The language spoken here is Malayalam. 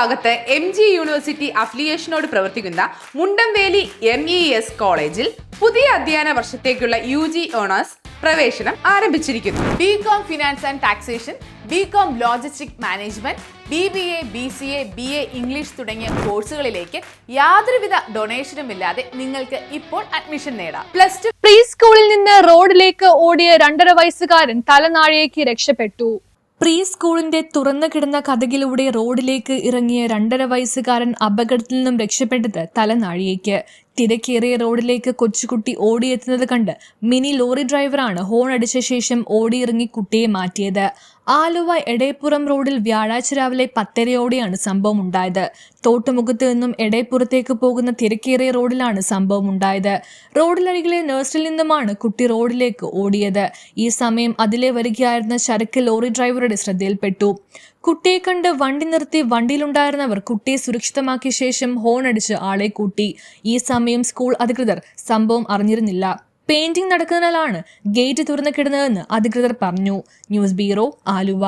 ഭാഗത്ത് MG യൂണിവേഴ്സിറ്റി അഫിലിയേഷനോട് പ്രവർത്തിക്കുന്ന മുണ്ടംവേലി MES കോളേജിൽ പുതിയ അധ്യയന വർഷത്തേക്കുള്ള UG ഓണേഴ്സ് പ്രവേശനം ആരംഭിച്ചിരിക്കുന്നു. BCom finance and taxation, BCom logistic management, BBA, BCA, BA English തുടങ്ങിയ കോഴ്സുകളിലേക്ക് യാതൊരുവിധ ഡൊണേഷനും ഇല്ലാതെ നിങ്ങൾക്ക് ഇപ്പോൾ അഡ്മിഷൻ നേടാം. +2 പ്രീ സ്കൂളിൽ നിന്ന് റോഡിലേക്ക് ഓടിയ 2.5 വയസ്സുകാരൻ തലനാഴിയേക്ക് രക്ഷപ്പെട്ടു. പ്രീ സ്കൂളിന്റെ തുറന്നു കിടന്ന കതകിലൂടെ റോഡിലേക്ക് ഇറങ്ങിയ 2.5 വയസ്സുകാരൻ അപകടത്തിൽ നിന്നും രക്ഷപ്പെട്ടത് തലനാഴിയേക്ക്. തിരക്കേറിയ റോഡിലേക്ക് കൊച്ചുകുട്ടി ഓടിയെത്തുന്നത് കണ്ട് മിനി ലോറി ഡ്രൈവറാണ് ഹോൺ അടിച്ച ശേഷം ഓടിയിറങ്ങി കുട്ടിയെ മാറ്റിയത്. ആലുവ എടേപ്പുറം റോഡിൽ വ്യാഴാഴ്ച രാവിലെ 10:30 സംഭവം ഉണ്ടായത്. തോട്ടുമുഖത്ത് നിന്നും എടേപ്പുറത്തേക്ക് പോകുന്ന തിരക്കേറിയ റോഡിലാണ് സംഭവം ഉണ്ടായത്. റോഡിലരികിലെ നഴ്സറിയിൽ നിന്നുമാണ് കുട്ടി റോഡിലേക്ക് ഓടിയത്. ഈ സമയം അതിലെ വരികയായിരുന്ന ചരക്ക് ലോറി ഡ്രൈവറുടെ ശ്രദ്ധയിൽപ്പെട്ടു. കുട്ടിയെ കണ്ട് വണ്ടി നിർത്തി വണ്ടിയിലുണ്ടായിരുന്നവർ കുട്ടിയെ സുരക്ഷിതമാക്കിയ ശേഷം ഹോൺ അടിച്ച് ആളെ കൂട്ടി. ഈ സമയം സ്കൂൾ അധികൃതർ സംഭവം അറിഞ്ഞിരുന്നില്ല. പെയിന്റിംഗ് നടക്കുന്നതിനാലാണ് ഗേറ്റ് തുറന്നു കിടന്നതെന്ന് അധികൃതർ പറഞ്ഞു. News bureau, Aluva.